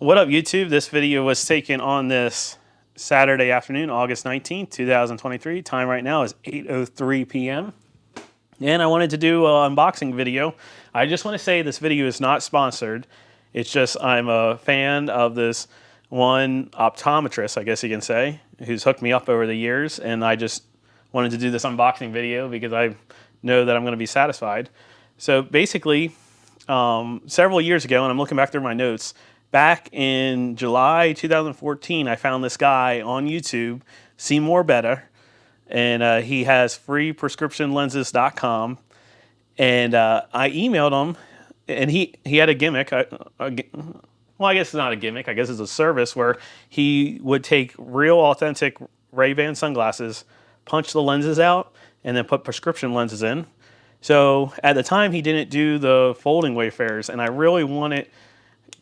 What up, YouTube? This video was taken on this Saturday afternoon, August 19th, 2023. Time right now is 8:03 p.m. And I wanted to do an unboxing video. I just want to say this video is not sponsored. It's just I'm a fan of this one optometrist, I guess you can say, who's hooked me up over the years. And I just wanted to do this unboxing video because I know that I'm going to be satisfied. So basically, several years ago, and I'm looking back through my notes, back in July 2014, I found this guy on YouTube, Seemore Bettah, and he has freeprescriptionlenses.com. And I emailed him, and he had a gimmick. Well, I guess it's not a gimmick. I guess it's a service where he would take real, authentic Ray-Ban sunglasses, punch the lenses out, and then put prescription lenses in. So at the time, he didn't do the folding Wayfarers, and I really wanted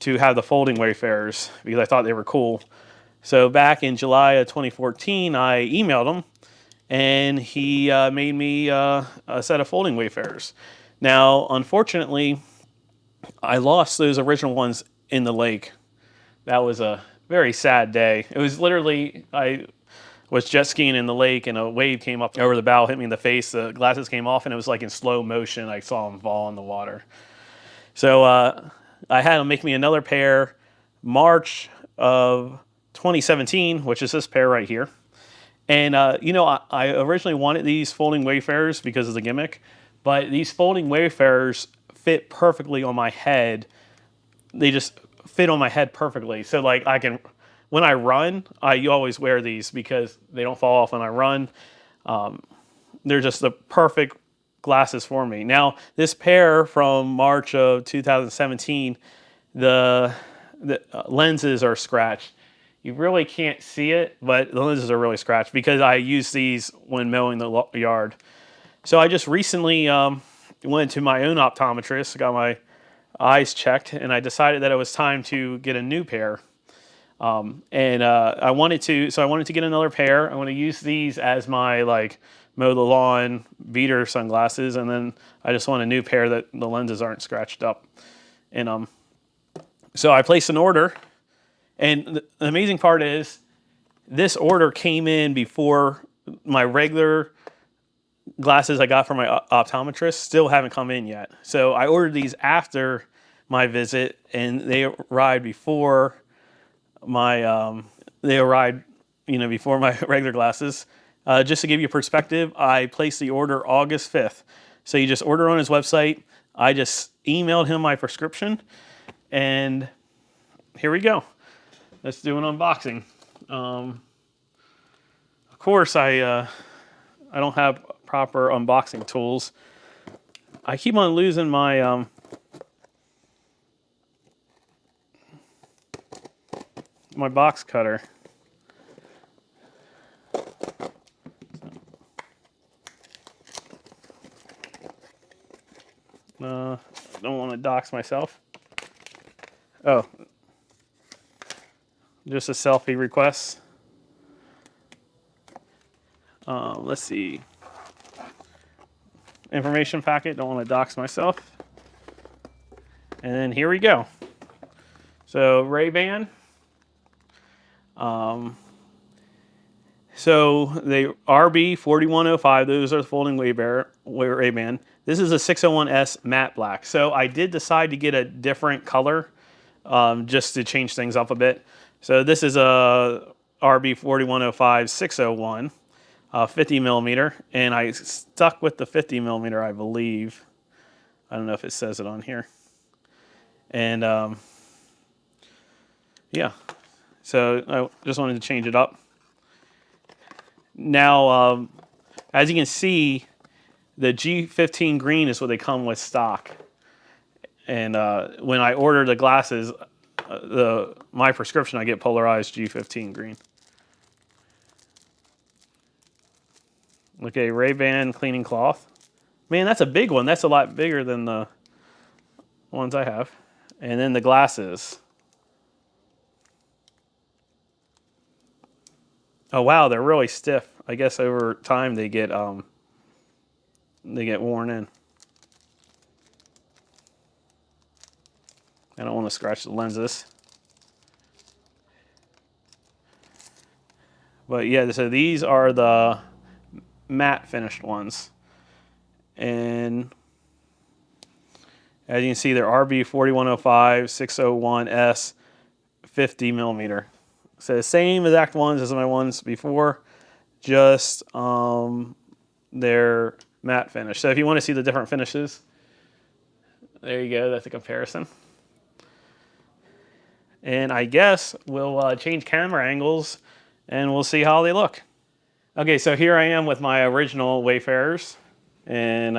to have the folding Wayfarers because I thought they were cool. So back in July of 2014, I emailed him, and he made me a set of folding Wayfarers. Now, unfortunately, I lost those original ones in the lake. That was a very sad day. It was literally, I was jet skiing in the lake, and a wave came up over the bow, hit me in the face. The glasses came off, and it was like in slow motion. I saw them fall in the water. So I had him make me another pair March of 2017, which is this pair right here. And, you know, I originally wanted these folding Wayfarers because of the gimmick, but these folding Wayfarers fit perfectly on my head. They just fit on my head perfectly. So, like, I can, when I run, you always wear these because they don't fall off when I run. They're just the perfect glasses for me. Now, this pair from March of 2017, the lenses are scratched. You really can't see it, but the lenses are really scratched because I use these when mowing the yard. So I just recently went to my own optometrist, got my eyes checked, and I decided that it was time to get a new pair. I wanted to get another pair. I want to use these as my mow the lawn beater sunglasses, and then I just want a new pair that the lenses aren't scratched up. And so I placed an order, and the amazing part is this order came in before my regular glasses I got from my optometrist still haven't come in yet. So I ordered these after my visit, and they arrived before my before my regular glasses. Just to give you perspective, I placed the order August 5th. So you just order on his website. I just emailed him my prescription, and here we go. Let's do an unboxing. Of course, I don't have proper unboxing tools. I keep on losing my my box cutter. Don't want to dox myself. Oh, just a selfie request. Let's see. Information packet, don't want to dox myself. And then here we go. So Ray-Ban. So the RB4105, those are the folding Ray-Ban. This is a 601S matte black. So I did decide to get a different color just to change things up a bit. So this is a RB4105 601, 50 millimeter, and I stuck with the 50 millimeter, I believe. I don't know if it says it on here. And yeah, so I just wanted to change it up. Now, as you can see, the G15 green is what they come with stock. And when I order the glasses, my prescription, I get polarized G15 green. Okay, Ray-Ban cleaning cloth. Man, that's a big one. That's a lot bigger than the ones I have. And then the glasses. Oh wow, they're really stiff. I guess over time they get worn in. I don't want to scratch the lenses. But yeah, so these are the matte finished ones. And as you can see, they're RB4105 601S 50 millimeter. So the same exact ones as my ones before, just they're matte finish. So if you want to see the different finishes, there you go. That's a comparison. And I guess we'll change camera angles and we'll see how they look. Okay, so here I am with my original Wayfarers. And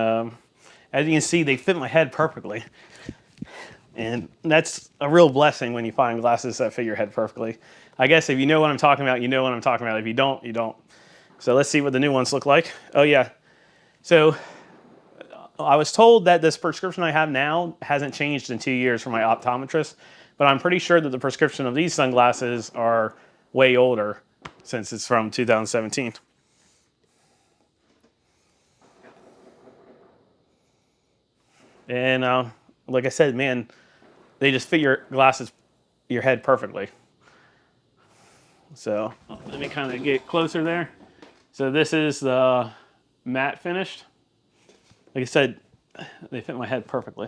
as you can see, they fit my head perfectly. And that's a real blessing when you find glasses that fit your head perfectly. I guess if you know what I'm talking about, you know what I'm talking about. If you don't, you don't. So let's see what the new ones look like. Oh yeah. So I was told that this prescription I have now hasn't changed in 2 years from my optometrist, but I'm pretty sure that the prescription of these sunglasses are way older since it's from 2017. And like I said, man, they just fit your glasses, your head perfectly. So let me kind of get closer there. So this is the matte finished. Like I said, they fit my head perfectly.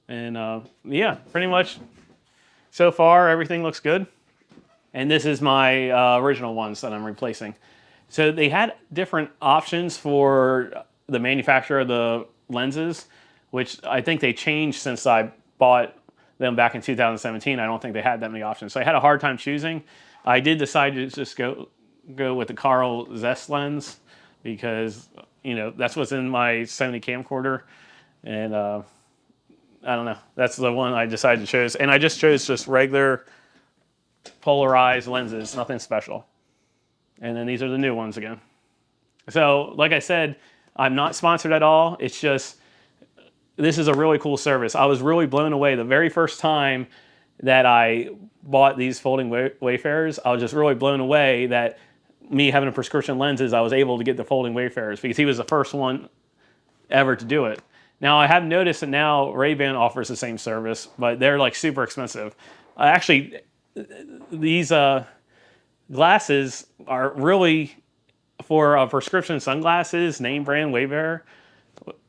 And yeah, pretty much so far everything looks good. And this is my original ones that I'm replacing. So they had different options for the manufacturer of the lenses, which I think they changed since I bought them back in 2017. I don't think they had that many options. So I had a hard time choosing. I did decide to just go with the Carl Zeiss lens because, you know, that's what's in my Sony camcorder. And I don't know. That's the one I decided to choose. And I just chose just regular polarized lenses, nothing special. And then these are the new ones again. So, like I said, I'm not sponsored at all. It's just, this is a really cool service. I was really blown away. The very first time that I bought these folding Wayfarers, I was just really blown away that me having a prescription lenses, I was able to get the folding Wayfarers because he was the first one ever to do it. Now, I have noticed that now Ray-Ban offers the same service, but they're like super expensive. Actually, these glasses are really for prescription sunglasses, name brand Wayfarer,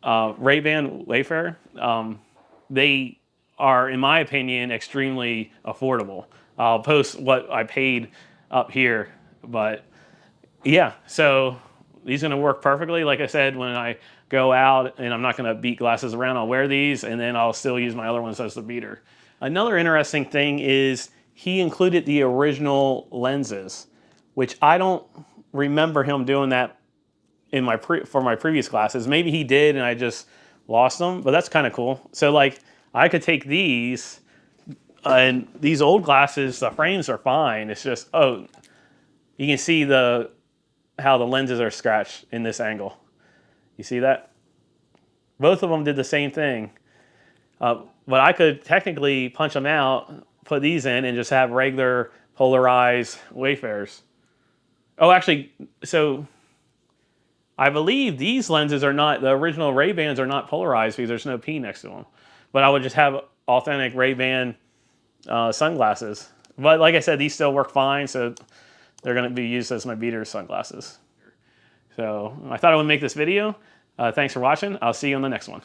Ray-Ban Wayfarer. They are, in my opinion, extremely affordable. I'll post what I paid up here, but yeah, so these are going to work perfectly. Like I said, when I go out and I'm not going to beat glasses around, I'll wear these and then I'll still use my other ones as the beater. Another interesting thing is he included the original lenses, which I don't remember him doing that in my for my previous glasses. Maybe he did and I just lost them, but that's kind of cool. So like I could take these and these old glasses, the frames are fine. It's just, oh, you can see how the lenses are scratched in this angle. You see that? Both of them did the same thing. But I could technically punch them out, put these in, and just have regular polarized Wayfarers. Oh, actually, so I believe these lenses are not, the original Ray-Bans are not polarized because there's no P next to them. But I would just have authentic Ray-Ban sunglasses. But like I said, these still work fine, so they're going to be used as my beater sunglasses. So I thought I would make this video. Thanks for watching. I'll see you on the next one.